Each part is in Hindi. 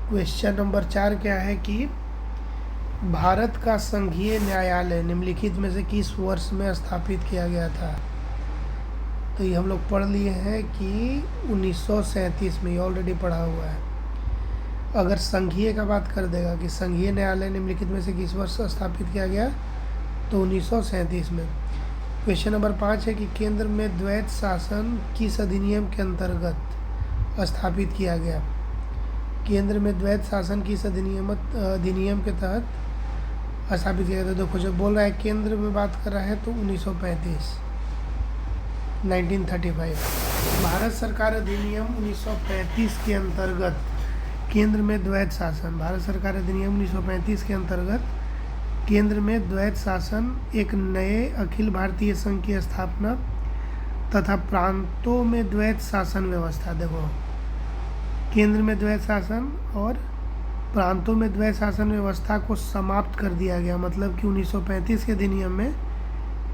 क्वेश्चन नंबर 4 क्या है कि भारत का संघीय न्यायालय निम्नलिखित में से किस वर्ष में स्थापित किया गया था। तो ये हम लोग पढ़ लिए हैं कि 1937 में, ये ऑलरेडी पढ़ा हुआ है। अगर संघीय का बात कर देगा कि संघीय न्यायालय निम्नलिखित में से किस वर्ष स्थापित किया गया, तो 1937 में। क्वेश्चन नंबर 5 है कि केंद्र में द्वैत शासन किस अधिनियम के अंतर्गत स्थापित किया गया। केंद्र में द्वैत शासन किस अधिनियम के तहत स्थापित किया गया। देखो जब बोल रहा है केंद्र में बात कर रहा है तो 1935 भारत सरकार अधिनियम 1935 के अंतर्गत केंद्र में द्वैत शासन, भारत सरकार अधिनियम 1935 के अंतर्गत केंद्र में द्वैत शासन, एक नए अखिल भारतीय संघ की स्थापना तथा प्रांतों में द्वैत शासन व्यवस्था। देखो केंद्र में द्वैत शासन और प्रांतों में द्वैत शासन व्यवस्था को समाप्त कर दिया गया। मतलब कि 1935 के अधिनियम में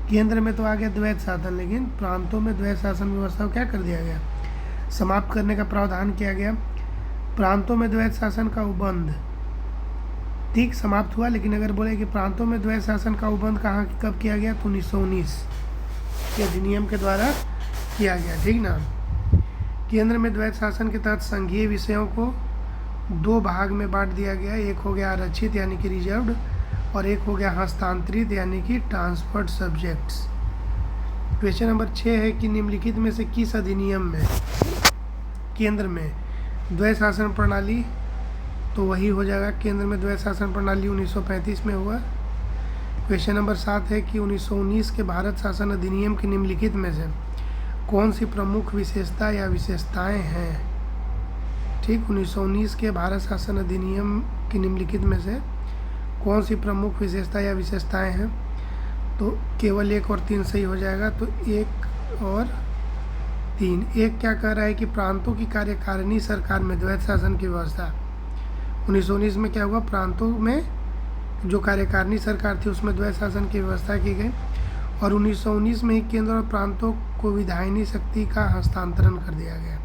केंद्र में तो आ गया द्वैत शासन, लेकिन प्रांतों में द्वैत शासन व्यवस्था को क्या कर दिया गया, समाप्त करने का प्रावधान किया गया। प्रांतों में द्वैत शासन का उपबंध ठीक समाप्त हुआ, लेकिन अगर बोले कि प्रांतों में द्वैत शासन का उपबंध कब किया गया, तो 1919 के अधिनियम के द्वारा किया गया। ठीक ना। केंद्र में द्वैत शासन के तहत संघीय विषयों को दो भाग में बांट दिया गया। एक हो गया आरक्षित यानी कि रिजर्व्ड, और एक हो गया हस्तांतरित यानी कि ट्रांसफर्ड सब्जेक्ट्स। क्वेश्चन नंबर 6 है कि निम्नलिखित में से किस अधिनियम में केंद्र में द्वैत शासन प्रणाली, तो वही हो जाएगा केंद्र में द्वैत शासन प्रणाली 1935 में हुआ। क्वेश्चन नंबर 7 है कि 1919 के भारत शासन अधिनियम की निम्नलिखित में से कौन सी प्रमुख विशेषता या विशेषताएं हैं। ठीक, 1919 के भारत शासन अधिनियम की निम्नलिखित में से कौन सी प्रमुख विशेषता या विशेषताएं हैं, तो केवल 1 और 3 सही हो जाएगा। तो 1 और 3। 1 क्या कह रहा है कि प्रांतों की कार्यकारिणी सरकार में द्वैत शासन की व्यवस्था। 1919 में क्या हुआ, प्रांतों में जो कार्यकारिणी सरकार थी उसमें द्वैत शासन की व्यवस्था की गई, और 1919 में ही केंद्र और प्रांतों को विधायिनी शक्ति का हस्तांतरण कर दिया गया।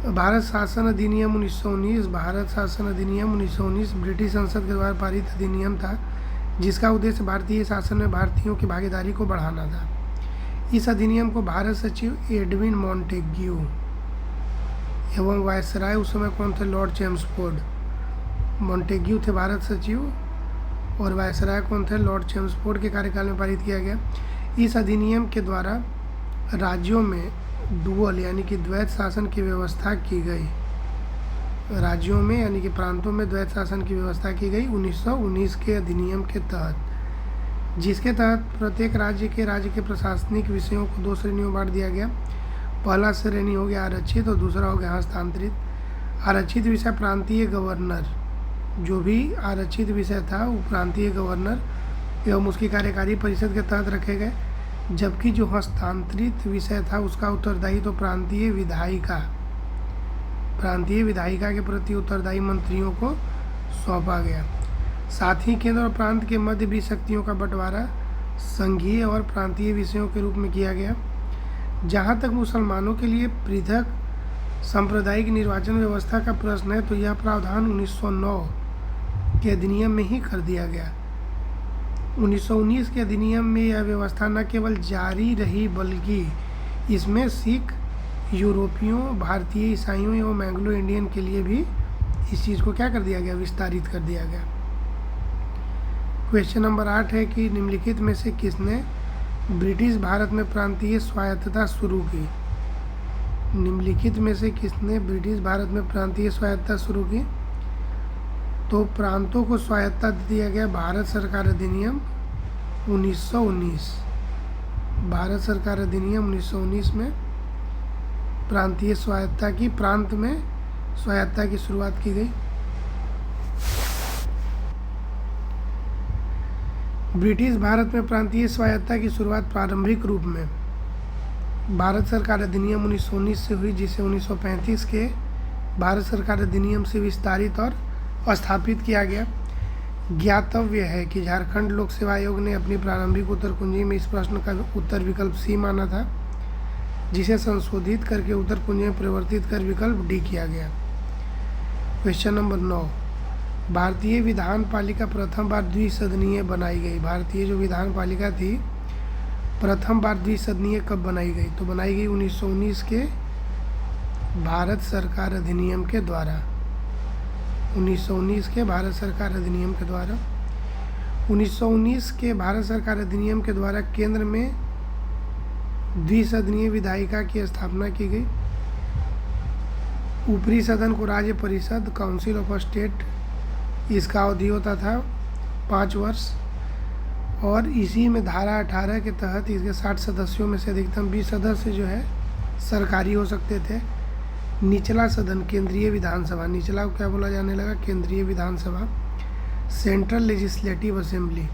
भारत शासन अधिनियम 1919, भारत शासन अधिनियम 1919 ब्रिटिश संसद के द्वारा पारित अधिनियम था, जिसका उद्देश्य भारतीय शासन में भारतीयों की भागीदारी को बढ़ाना था। इस अधिनियम को भारत सचिव एडविन मॉन्टेग्यू एवं वायसराय, उस समय कौन थे, लॉर्ड चेम्सफोर्ड। मॉन्टेग्यू थे भारत सचिव और वायसराय कौन थे, लॉर्ड चेम्सफोर्ड के कार्यकाल में पारित किया गया। इस अधिनियम के द्वारा राज्यों में डुअल यानी कि द्वैत शासन की व्यवस्था की गई। राज्यों में यानी कि प्रांतों में द्वैत शासन की व्यवस्था की गई 1919 के अधिनियम के तहत, जिसके तहत प्रत्येक राज्य के प्रशासनिक विषयों को 2 श्रेणियों में बांट दिया गया। पहला श्रेणी हो गया आरक्षित और दूसरा हो गया हस्तांतरित। आरक्षित विषय प्रांतीय गवर्नर, जो भी आरक्षित विषय था वो प्रांतीय गवर्नर एवं उसकी कार्यकारी परिषद के तहत रखे गए, जबकि जो हस्तांतरित विषय था उसका उत्तरदायी तो प्रांतीय विधायिका के प्रति उत्तरदायी मंत्रियों को सौंपा गया। साथ ही केंद्र और प्रांत के मध्य भी शक्तियों का बंटवारा संघीय और प्रांतीय विषयों के रूप में किया गया। जहाँ तक मुसलमानों के लिए पृथक सांप्रदायिक निर्वाचन व्यवस्था का प्रश्न है, तो यह प्रावधान 1909 के अधिनियम में ही कर दिया गया। 1919 के अधिनियम में यह व्यवस्था न केवल जारी रही, बल्कि इसमें सिख, यूरोपियों, भारतीय ईसाइयों एवं एंग्लो इंडियन के लिए भी इस चीज़ को क्या कर दिया गया, विस्तारित कर दिया गया। क्वेश्चन नंबर 8 है कि निम्नलिखित में से किसने ब्रिटिश भारत में प्रांतीय स्वायत्तता शुरू की। निम्नलिखित में से किसने ब्रिटिश भारत में प्रांतीय स्वायत्तता शुरू की, तो प्रांतों को स्वायत्तता दिया गया भारत सरकार अधिनियम 1919। भारत सरकार अधिनियम 1919 में प्रांतीय स्वायत्तता की, प्रांत में स्वायत्तता की शुरुआत की गई। ब्रिटिश भारत में प्रांतीय स्वायत्तता की शुरुआत प्रारंभिक रूप में भारत सरकार अधिनियम 1919 से हुई, जिसे 1935 के भारत सरकार अधिनियम से विस्तारित और स्थापित किया गया। ज्ञातव्य है कि झारखंड लोक सेवा आयोग ने अपनी प्रारंभिक उत्तर कुंजी में इस प्रश्न का उत्तर विकल्प सी माना था, जिसे संशोधित करके उत्तर कुंजी में परिवर्तित कर विकल्प डी किया गया। क्वेश्चन नंबर 9, भारतीय विधान पालिका प्रथम बार द्विसदनीय बनाई गई। भारतीय जो विधान पालिका थी प्रथम बार द्विसदनीय कब बनाई गई? तो बनाई गई 1919 के भारत सरकार अधिनियम के द्वारा। 1919 के भारत सरकार अधिनियम के द्वारा 1919 के भारत सरकार अधिनियम के द्वारा केंद्र में द्विसदनीय विधायिका की स्थापना की गई। ऊपरी सदन को राज्य परिषद, काउंसिल ऑफ स्टेट, इसका अवधि होता था 5 वर्ष, और इसी में धारा 18 के तहत इसके 60 सदस्यों में से अधिकतम 20 सदस्य जो है सरकारी हो सकते थे। निचला सदन केंद्रीय विधानसभा, निचला को क्या बोला जाने लगा? केंद्रीय विधानसभा। सेंट्रल लेजिस्लेटिव असेंबली,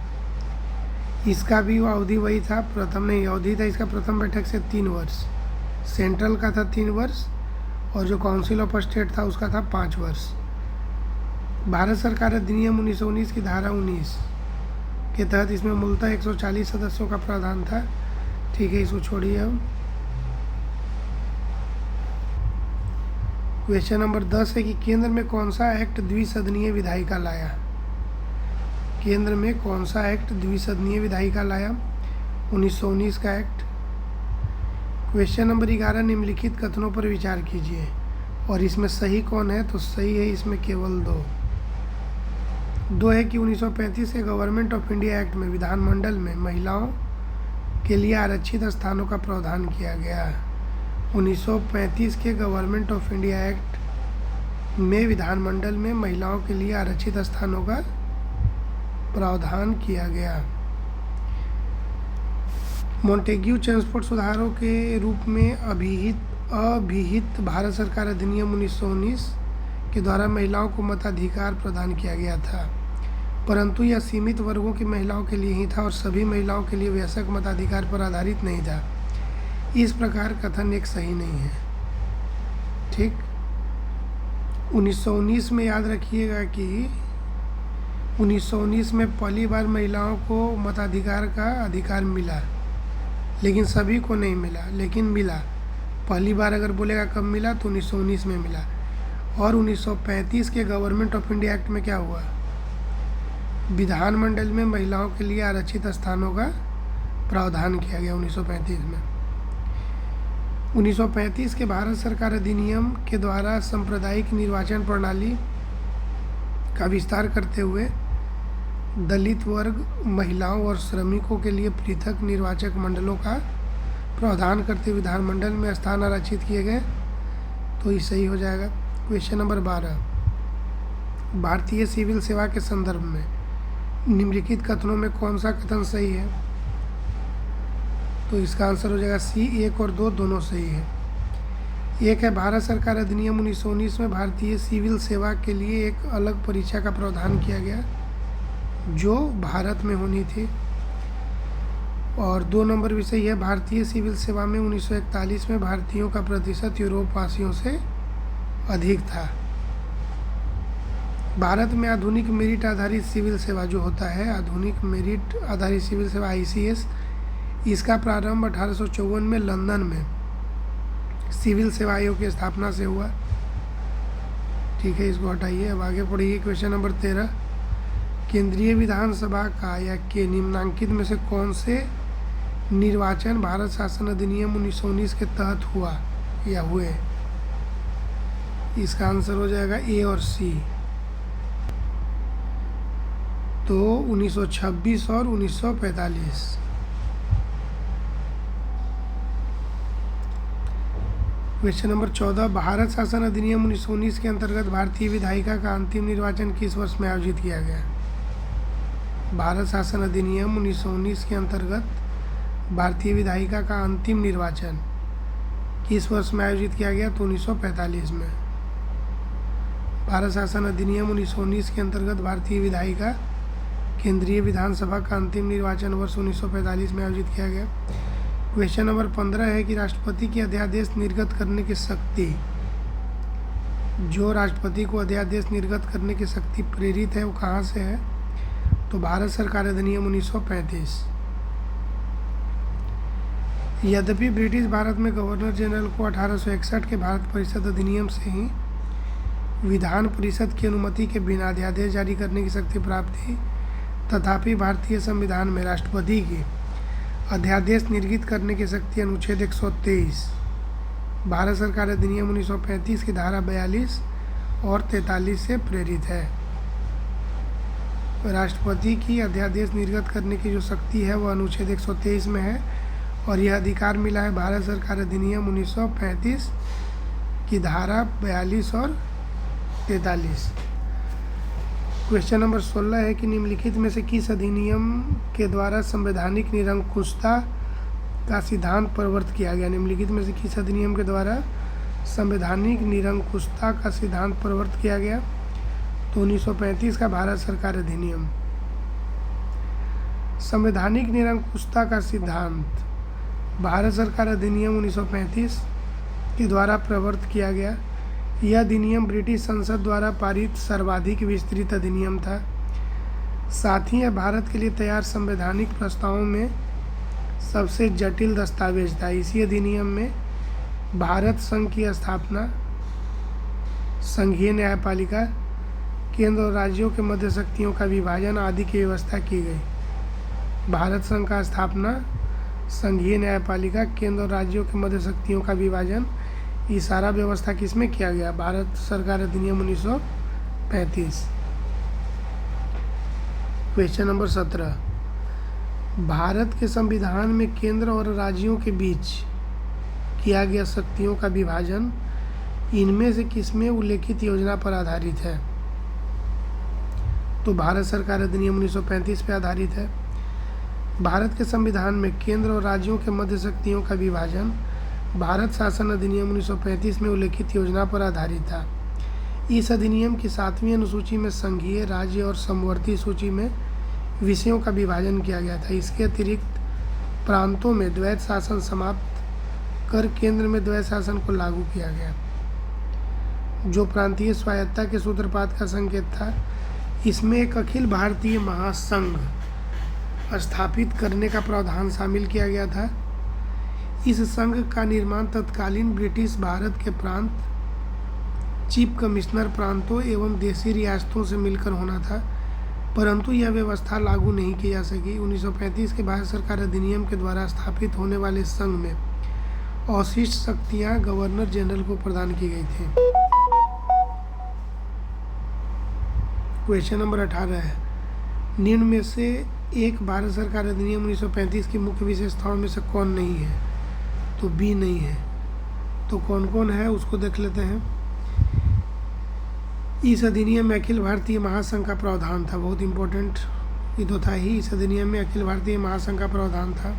इसका भी अवधि वही था, प्रथम नहीं अवधि था इसका प्रथम बैठक से 3 वर्ष। सेंट्रल का था 3 वर्ष और जो काउंसिल ऑफ स्टेट था उसका था 5 वर्ष। भारत सरकार अधिनियम 1919 की धारा 19 के तहत इसमें मूलतः 140 सदस्यों का प्रावधान था। ठीक है, इसको छोड़िए हम। क्वेश्चन नंबर 10 है कि केंद्र में कौन सा एक्ट द्विसदनीय विधायिका लाया? केंद्र में कौन सा एक्ट द्विसदनीय विधायिका लाया? 1919 का एक्ट। क्वेश्चन नंबर 11, निम्नलिखित कथनों पर विचार कीजिए और इसमें सही कौन है? तो सही है इसमें केवल 2 है कि 1935 के गवर्नमेंट ऑफ इंडिया एक्ट में विधानमंडल में महिलाओं के लिए आरक्षित स्थानों का प्रावधान किया गया। 1935 के गवर्नमेंट ऑफ इंडिया एक्ट में विधानमंडल में महिलाओं के लिए आरक्षित स्थानों का प्रावधान किया गया। मॉन्टेग्यू चेम्सफोर्ड सुधारों के रूप में अभिहित भारत सरकार अधिनियम 1919 के द्वारा महिलाओं को मताधिकार प्रदान किया गया था, परंतु यह सीमित वर्गों की महिलाओं के लिए ही था और सभी महिलाओं के लिए वयस्क मताधिकार पर आधारित नहीं था। इस प्रकार कथन एक सही नहीं है। ठीक, 1919 में याद रखिएगा कि 1919 में पहली बार महिलाओं को मताधिकार का अधिकार मिला, लेकिन सभी को नहीं मिला, लेकिन मिला। पहली बार अगर बोलेगा कब मिला तो 1919 में मिला। और 1935 के गवर्नमेंट ऑफ इंडिया एक्ट में क्या हुआ? विधानमंडल में महिलाओं के लिए आरक्षित स्थानों का प्रावधान किया गया 1935 में। 1935 के भारत सरकार अधिनियम के द्वारा सांप्रदायिक निर्वाचन प्रणाली का विस्तार करते हुए दलित वर्ग, महिलाओं और श्रमिकों के लिए पृथक निर्वाचक मंडलों का प्रावधान करते विधानमंडल में स्थान आरक्षित किए गए, तो ये सही हो जाएगा। क्वेश्चन नंबर 12, भारतीय सिविल सेवा के संदर्भ में निम्नलिखित कथनों में कौन सा कथन सही है? तो इसका आंसर हो जाएगा सी। 1 और 2 दोनों सही है। 1 है भारत सरकार अधिनियम 1919 में भारतीय सिविल सेवा के लिए एक अलग परीक्षा का प्रावधान किया गया जो भारत में होनी थी। और 2 नंबर भी सही है, भारतीय सिविल सेवा में 1941 में भारतीयों का प्रतिशत यूरोपवासियों से अधिक था। भारत में आधुनिक मेरिट आधारित सिविल सेवा जो होता है, आधुनिक मेरिट आधारित सिविल सेवा ICS, इसका प्रारंभ 1854 में लंदन में सिविल सेवा आयोग की स्थापना से हुआ। ठीक है, इसको हटाइए, अब आगे पढ़िए। क्वेश्चन नंबर 13, केंद्रीय विधानसभा का या के निम्नांकित में से कौन से निर्वाचन भारत शासन अधिनियम 1919 के तहत हुआ या हुए? इसका आंसर हो जाएगा A और C। तो 1926 और 1945। क्वेश्चन नंबर 14, भारत शासन अधिनियम 1919 के अंतर्गत भारतीय विधायिका का अंतिम निर्वाचन किस वर्ष में आयोजित किया गया? भारत शासन अधिनियम 1919 के अंतर्गत भारतीय विधायिका का अंतिम निर्वाचन किस वर्ष में आयोजित किया गया? तो 1945 में। भारत शासन अधिनियम 1919 के अंतर्गत भारतीय विधायिका केंद्रीय विधानसभा का अंतिम निर्वाचन वर्ष 1945 में आयोजित किया गया। क्वेश्चन नंबर 15 है कि राष्ट्रपति की अध्यादेश निर्गत करने की शक्ति, जो राष्ट्रपति को अध्यादेश निर्गत करने की शक्ति प्रेरित है वो कहाँ से है? तो भारत सरकार अधिनियम 1935। यद्यपि ब्रिटिश भारत में गवर्नर जनरल को 1861 के भारत परिषद अधिनियम से ही विधान परिषद की अनुमति के बिना अध्यादेश जारी करने की शक्ति प्राप्त थी। तथापि भारतीय संविधान में राष्ट्रपति की अध्यादेश निर्गत करने की शक्ति अनुच्छेद 123 भारत सरकार अधिनियम 1935 की धारा 42 और 43 से प्रेरित है। राष्ट्रपति की अध्यादेश निर्गत करने की जो शक्ति है वह अनुच्छेद 123 में है और यह अधिकार मिला है भारत सरकार अधिनियम 1935 की धारा 42 और 43। क्वेश्चन नंबर 16 है कि निम्नलिखित में से किस अधिनियम के द्वारा संवैधानिक निरंकुशता का सिद्धांत प्रवर्तित किया गया। निम्नलिखित में से किस अधिनियम के द्वारा संवैधानिक निरंकुशता का सिद्धांत प्रवर्तित किया गया। तो 1935 का भारत सरकार अधिनियम। संवैधानिक निरंकुशता का सिद्धांत भारत सरकार अधिनियम 1935 के द्वारा प्रवर्तित किया गया। यह अधिनियम ब्रिटिश संसद द्वारा पारित सर्वाधिक विस्तृत अधिनियम था। साथ ही यह भारत के लिए तैयार संवैधानिक प्रस्तावों में सबसे जटिल दस्तावेज था। इसी अधिनियम में भारत संघ की स्थापना, संघीय न्यायपालिका, केंद्र और राज्यों के मध्य शक्तियों का विभाजन आदि की व्यवस्था की गई। भारत संघ का स्थापना, संघीय न्यायपालिका, केंद्र और राज्यों के मध्य शक्तियों का विभाजन, ये सारा व्यवस्था किसमें किया गया। भारत सरकार अधिनियम 1935। क्वेश्चन नंबर 17, भारत के संविधान में केंद्र और राज्यों के बीच किया गया शक्तियों का विभाजन इनमें से किसमें उल्लेखित योजना पर आधारित है। तो भारत सरकार अधिनियम 1935 पर आधारित है। भारत के संविधान में केंद्र और राज्यों के मध्य शक्तियों का विभाजन भारत शासन अधिनियम 1935 में उल्लेखित योजना पर आधारित था। इस अधिनियम की 7वीं अनुसूची में संघीय, राज्य और समवर्ती सूची में विषयों का विभाजन किया गया था। इसके अतिरिक्त प्रांतों में द्वैत शासन समाप्त कर केंद्र में द्वैत शासन को लागू किया गया, जो प्रांतीय स्वायत्तता के सूत्रपात का संकेत था। इसमें एक अखिल भारतीय महासंघ स्थापित करने का प्रावधान शामिल किया गया था। इस संघ का निर्माण तत्कालीन ब्रिटिश भारत के प्रांत, चीफ कमिश्नर प्रांतों एवं देशी रियासतों से मिलकर होना था, परंतु यह व्यवस्था लागू नहीं की जा सकी। 1935 के भारत सरकार अधिनियम के द्वारा स्थापित होने वाले संघ में अवशिष्ट शक्तियां गवर्नर जनरल को प्रदान की गई थी। क्वेश्चन नंबर 18 है, निम्न में से एक भारत सरकार अधिनियम 1935 की मुख्य विशेषताओं में से कौन नहीं है। तो बी नहीं है। तो कौन कौन है उसको देख लेते हैं। इस अधिनियम में अखिल भारतीय महासंघ का प्रावधान था। बहुत इंपॉर्टेंट ये तो था ही। इस अधिनियम में अखिल भारतीय महासंघ का प्रावधान था।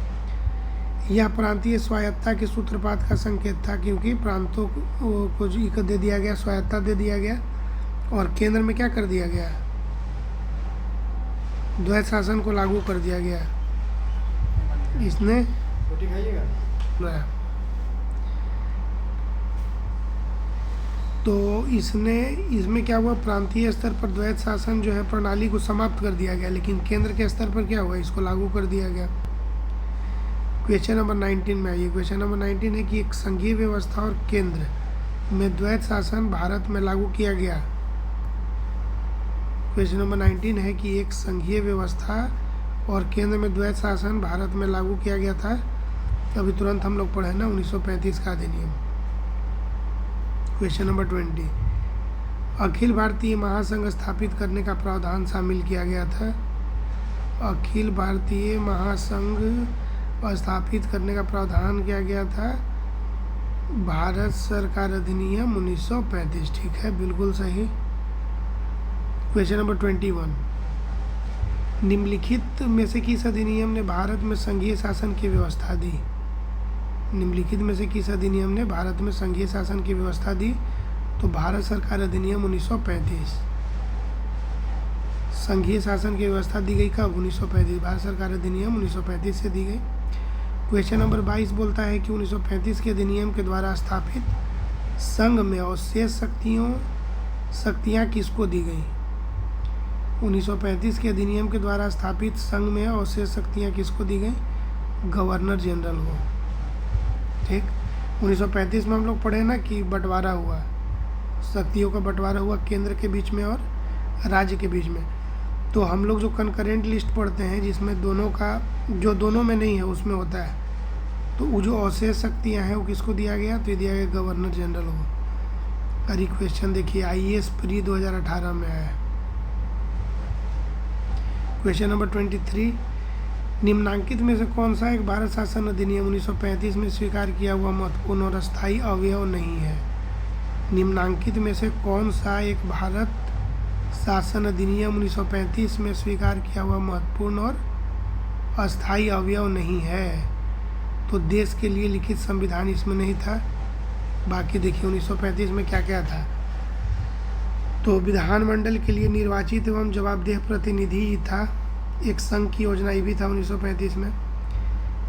यह प्रांतीय स्वायत्तता के सूत्रपात का संकेत था, क्योंकि प्रांतों को इक दे दिया गया, स्वायत्तता दे दिया गया और केंद्र में क्या कर दिया गया, द्वैत शासन को लागू कर दिया गया। इसने रोटी खाइएगा। तो इसमें क्या हुआ, प्रांतीय स्तर पर द्वैत शासन जो है प्रणाली को समाप्त कर दिया गया, लेकिन केंद्र के स्तर पर क्या हुआ, इसको लागू कर दिया गया। क्वेश्चन नंबर 19 में आइए। क्वेश्चन नंबर 19 है कि एक संघीय व्यवस्था और केंद्र में द्वैत शासन भारत में लागू किया गया। क्वेश्चन नंबर 19 है कि एक संघीय व्यवस्था और केंद्र में द्वैत शासन भारत में लागू किया गया था। अभी तुरंत हम लोग पढ़े ना 1935 का अधिनियम। क्वेश्चन नंबर 20, अखिल भारतीय महासंघ स्थापित करने का प्रावधान शामिल किया गया था। अखिल भारतीय महासंघ स्थापित करने का प्रावधान किया गया था भारत सरकार अधिनियम 1935। ठीक है, बिल्कुल सही। क्वेश्चन नंबर 21, निम्नलिखित में से किस अधिनियम ने भारत में संघीय शासन की व्यवस्था दी। निम्नलिखित में से किस अधिनियम ने भारत में संघीय शासन की व्यवस्था दी। तो भारत सरकार अधिनियम 1935। संघीय शासन की व्यवस्था दी गई कब, 1935। भारत सरकार अधिनियम 1935 से दी गई। क्वेश्चन नंबर 22 बोलता है कि 1935 के अधिनियम के द्वारा स्थापित संघ में अवशेष शक्तियाँ किसको दी गई। 1935 के अधिनियम के द्वारा स्थापित संघ में अवशेष शक्तियाँ किसको दी गई, गवर्नर जनरल को। ठीक, 1935 में हम लोग पढ़े ना कि बंटवारा हुआ, शक्तियों का बंटवारा हुआ केंद्र के बीच में और राज्य के बीच में। तो हम लोग जो कंकरेंट लिस्ट पढ़ते हैं जिसमें दोनों का जो दोनों में नहीं है उसमें होता है, तो वो जो अवशेष शक्तियाँ हैं वो किसको दिया गया, तो ये दिया गया गवर्नर जनरल को। अरे क्वेश्चन देखिए IAS प्री 2018 में आया है। क्वेश्चन नंबर 23, निम्नांकित में से कौन सा एक भारत शासन अधिनियम 1935 में स्वीकार किया हुआ महत्वपूर्ण और अस्थायी अवयव नहीं है। निम्नांकित में से कौन सा एक भारत शासन अधिनियम 1935 में स्वीकार किया हुआ महत्वपूर्ण और अस्थायी अवयव नहीं है, तो देश के लिए लिखित संविधान इसमें नहीं था। बाकी देखिए 1935 में क्या क्या था, तो विधानमंडल के लिए निर्वाचित एवं जवाबदेह प्रतिनिधि ही था, एक संघ की योजना ये भी था 1935 में।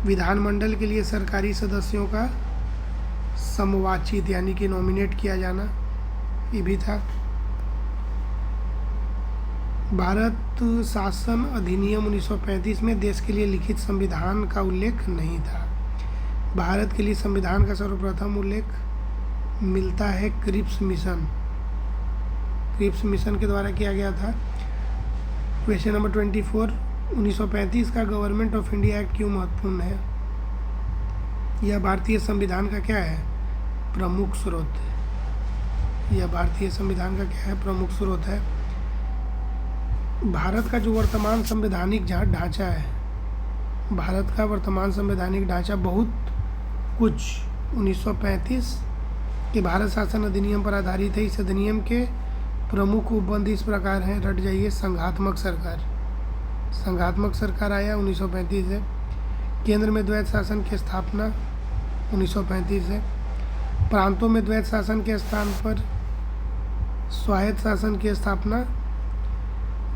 विधानमंडल के लिए सरकारी सदस्यों का समवाचित यानी कि नॉमिनेट किया जाना ये भी था। भारत शासन अधिनियम 1935 में देश के लिए लिखित संविधान का उल्लेख नहीं था। भारत के लिए संविधान का सर्वप्रथम उल्लेख मिलता है क्रिप्स मिशन के द्वारा किया गया था। क्वेश्चन नंबर 24, 1935 का गवर्नमेंट ऑफ इंडिया एक्ट क्यों महत्वपूर्ण है। यह भारतीय संविधान का क्या है, प्रमुख स्रोत है। यह भारतीय संविधान का क्या है, प्रमुख स्रोत है। भारत का जो वर्तमान संवैधानिक ढांचा है, भारत का वर्तमान संवैधानिक ढांचा बहुत कुछ 1935 के भारत शासन अधिनियम पर आधारित है। इस अधिनियम के प्रमुख उपबंध इस प्रकार हैं, रट जाइए। संघात्मक सरकार आया 1935 से। केंद्र में द्वैत शासन की स्थापना 1935 से। प्रांतों में द्वैत शासन के स्थान पर स्वायत्त शासन की स्थापना।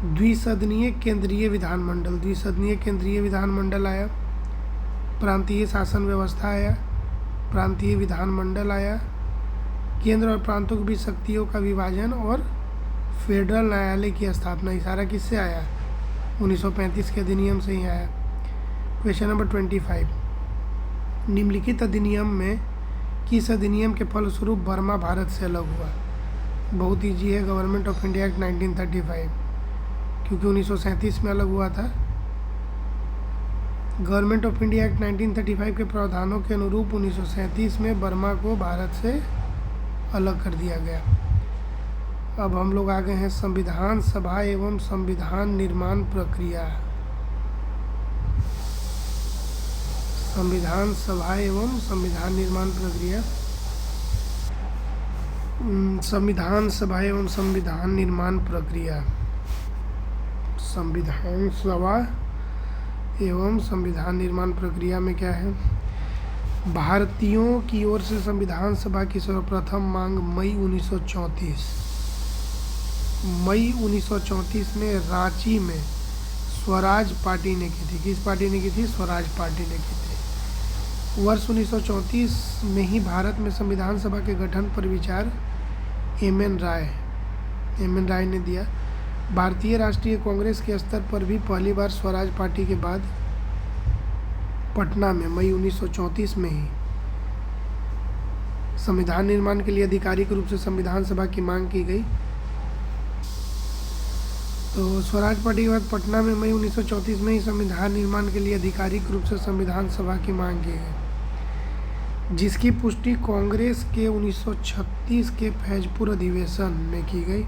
द्विसदनीय केंद्रीय विधानमंडल आया। प्रांतीय शासन व्यवस्था आया, प्रांतीय विधानमंडल आया। केंद्र और प्रांतों के बीच शक्तियों का विभाजन और फेडरल न्यायालय की स्थापना। इशारा किससे आया, 1935 के अधिनियम से ही आया। क्वेश्चन नंबर 25, निम्नलिखित अधिनियम में किस अधिनियम के फलस्वरूप बर्मा भारत से अलग हुआ। बहुत ईजी है, गवर्नमेंट ऑफ इंडिया एक्ट 1935, क्योंकि 1937 में अलग हुआ था। गवर्नमेंट ऑफ इंडिया एक्ट 1935 के प्रावधानों के अनुरूप 1937 में बर्मा को भारत से अलग कर दिया गया। अब हम लोग आ गए हैं संविधान सभा एवं संविधान निर्माण प्रक्रिया। संविधान सभा एवं संविधान निर्माण प्रक्रिया। संविधान सभा एवं संविधान निर्माण प्रक्रिया। संविधान सभा एवं संविधान निर्माण प्रक्रिया में क्या है, भारतीयों की ओर से संविधान सभा की सर्वप्रथम मांग मई 1934 में रांची में स्वराज पार्टी ने की थी। किस पार्टी ने की थी, स्वराज पार्टी ने की थी। वर्ष 1934 में ही भारत में संविधान सभा के गठन पर विचार एम.एन. राय ने दिया। भारतीय राष्ट्रीय कांग्रेस के स्तर पर भी पहली बार स्वराज पार्टी के बाद पटना में मई 1934 में ही संविधान निर्माण के लिए आधिकारिक रूप से संविधान सभा की मांग की गई। तो स्वराज पार्टी के बाद पटना में मई 1934 में ही संविधान निर्माण के लिए आधिकारिक रूप से संविधान सभा की मांग की गई, जिसकी पुष्टि कांग्रेस के 1936 के फैजपुर अधिवेशन में की गई।